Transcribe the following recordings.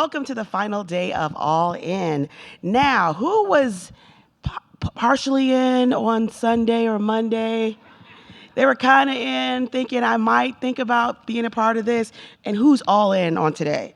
Welcome to the final day of All In. Now, who was partially in on Sunday or Monday? They were kind of in, thinking I might think about being a part of this. And who's all in on today?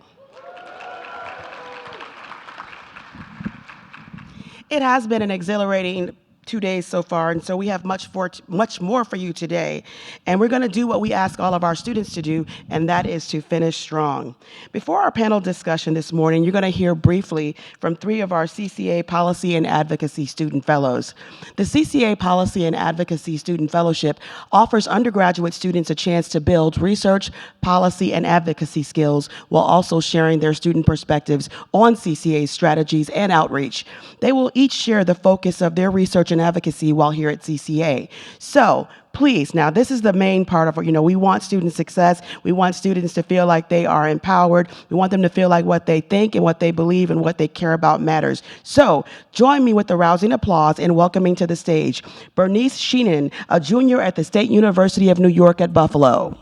It has been an exhilarating 2 days so far, and so we have much more for you today. And we're going to do what we ask all of our students to do, and that is to finish strong. Before our panel discussion this morning, you're going to hear briefly from three of our CCA Policy and Advocacy Student Fellows. The CCA Policy and Advocacy Student Fellowship offers undergraduate students a chance to build research, policy, and advocacy skills while also sharing their student perspectives on CCA strategies and outreach. They will each share the focus of their research and advocacy while here at CCA. So please, now this is the main part of, we want student success. We want students to feel like they are empowered. We want them to feel like what they think and what they believe and what they care about matters. So join me with the rousing applause in welcoming to the stage Bernice Sheenan, a junior at the State University of New York at Buffalo.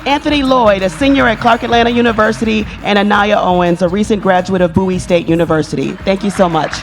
Anthony Lloyd, a senior at Clark Atlanta University, and Ahnieyah Owens, a recent graduate of Bowie State University. Thank you so much.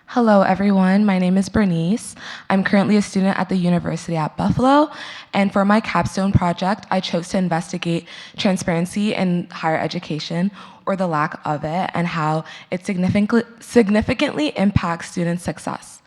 Hello, everyone. My name is Bernice. I'm currently a student at the University at Buffalo, and for my capstone project, I chose to investigate transparency in higher education, or the lack of it, and how it significantly impacts student success.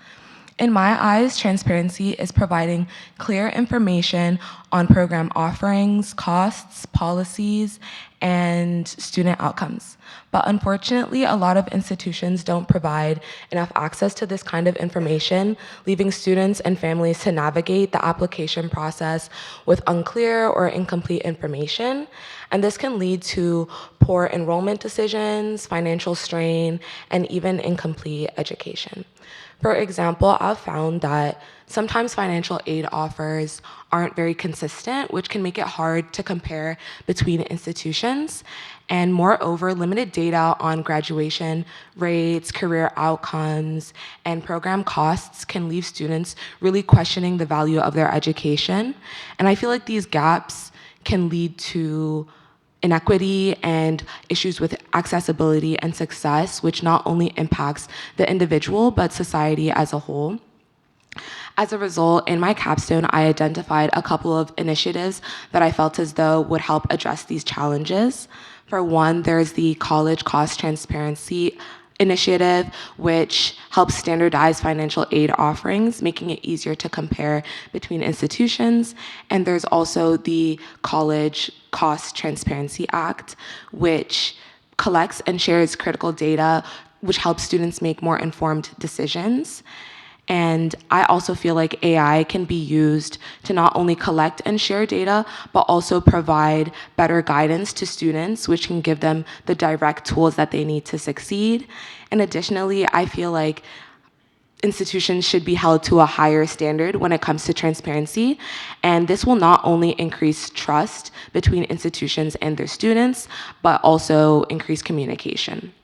In my eyes, transparency is providing clear information on program offerings, costs, policies, and student outcomes. But unfortunately, a lot of institutions don't provide enough access to this kind of information, leaving students and families to navigate the application process with unclear or incomplete information. And this can lead to poor enrollment decisions, financial strain, and even incomplete education. For example, I've found that sometimes financial aid offers aren't very consistent, which can make it hard to compare between institutions. And moreover, limited data on graduation rates, career outcomes, and program costs can leave students really questioning the value of their education. And I feel like these gaps can lead to inequity and issues with accessibility and success, which not only impacts the individual, but society as a whole. As a result, in my capstone, I identified a couple of initiatives that I felt as though would help address these challenges. For one, there's the College Cost Transparency Initiative, which helps standardize financial aid offerings, making it easier to compare between institutions. And there's also the College Cost Transparency Act, which collects and shares critical data, which helps students make more informed decisions. And I also feel like AI can be used to not only collect and share data, but also provide better guidance to students, which can give them the direct tools that they need to succeed. And additionally, I feel like institutions should be held to a higher standard when it comes to transparency. And this will not only increase trust between institutions and their students, but also increase communication.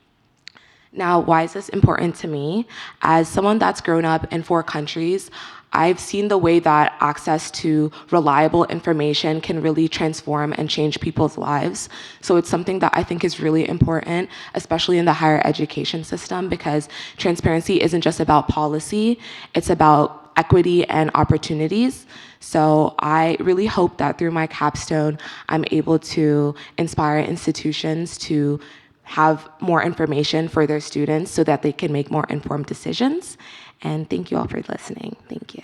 Now, why is this important to me? As someone that's grown up in 4 countries, I've seen the way that access to reliable information can really transform and change people's lives. So it's something that I think is really important, especially in the higher education system, because transparency isn't just about policy, it's about equity and opportunities. So I really hope that through my capstone, I'm able to inspire institutions to have more information for their students so that they can make more informed decisions. And thank you all for listening. Thank you.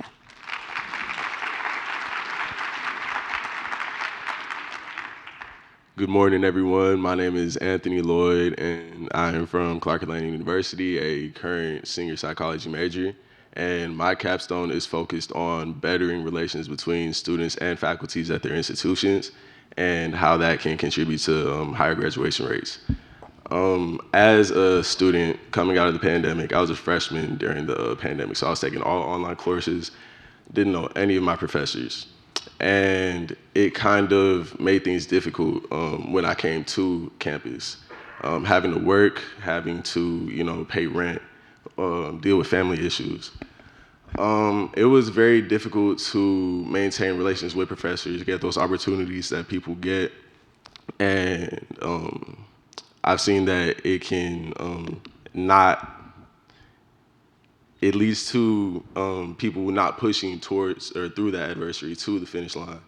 Good morning, everyone. My name is Anthony Lloyd, and I am from Clark Atlanta University, a current senior psychology major. And my capstone is focused on bettering relations between students and faculties at their institutions and how that can contribute to higher graduation rates. As a student coming out of the pandemic, I was a freshman during the pandemic, so I was taking all online courses, didn't know any of my professors. and it kind of made things difficult when I came to campus. Having to work, having to, pay rent, deal with family issues. It was very difficult to maintain relations with professors, get those opportunities that people get, and I've seen that it can not. It leads to people not pushing towards or through that adversity to the finish line.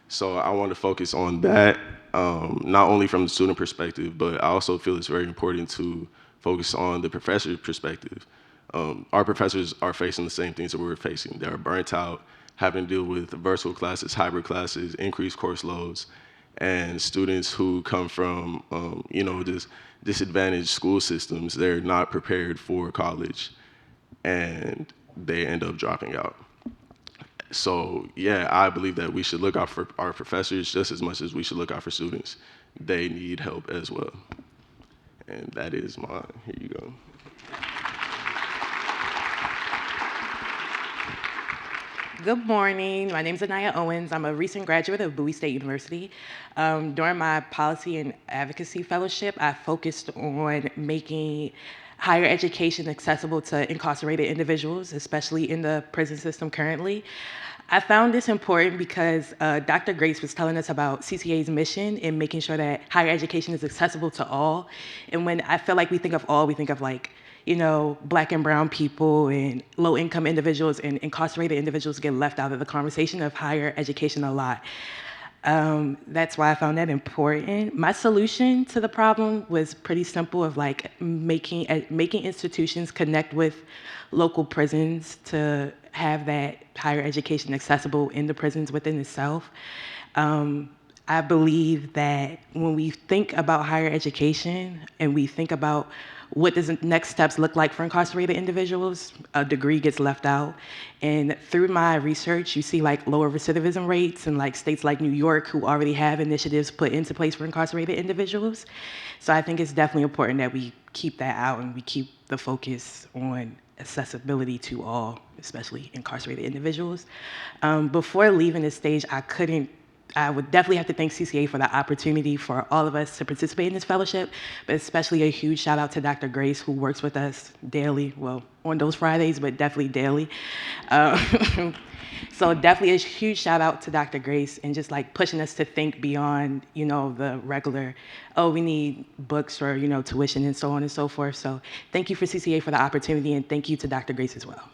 So I want to focus on that, not only from the student perspective, but I also feel it's very important to focus on the professor's perspective. Our professors are facing the same things that we're facing. They're burnt out, having to deal with virtual classes, hybrid classes, increased course loads, and students who come from, just disadvantaged school systems, they're not prepared for college, and they end up dropping out. So yeah, I believe that we should look out for our professors just as much as we should look out for students. They need help as well. And that is mine. Here you go. Good morning. My name is Ahnieyah Owens. I'm a recent graduate of Bowie State University. During my policy and advocacy fellowship, I focused on making higher education accessible to incarcerated individuals, especially in the prison system currently. I found this important because Dr. Grace was telling us about CCA's mission in making sure that higher education is accessible to all. And when I feel like we think of all, we think of like, Black and brown people and low-income individuals and incarcerated individuals get left out of the conversation of higher education a lot. That's why I found that important. My solution to the problem was pretty simple of like making institutions connect with local prisons to have that higher education accessible in the prisons within itself. I believe that when we think about higher education and we think about what does the next steps look like for incarcerated individuals, a degree gets left out. And through my research, you see like lower recidivism rates in like states like New York who already have initiatives put into place for incarcerated individuals. So I think it's definitely important that we keep that out and we keep the focus on accessibility to all, especially incarcerated individuals. Before leaving this stage, I would definitely have to thank CCA for the opportunity for all of us to participate in this fellowship, but especially a huge shout out to Dr. Grace, who works with us daily, well, on those Fridays, but definitely daily. So definitely a huge shout out to Dr. Grace and just like pushing us to think beyond, the regular, oh, we need books or, tuition and so on and so forth. So thank you for CCA for the opportunity and thank you to Dr. Grace as well.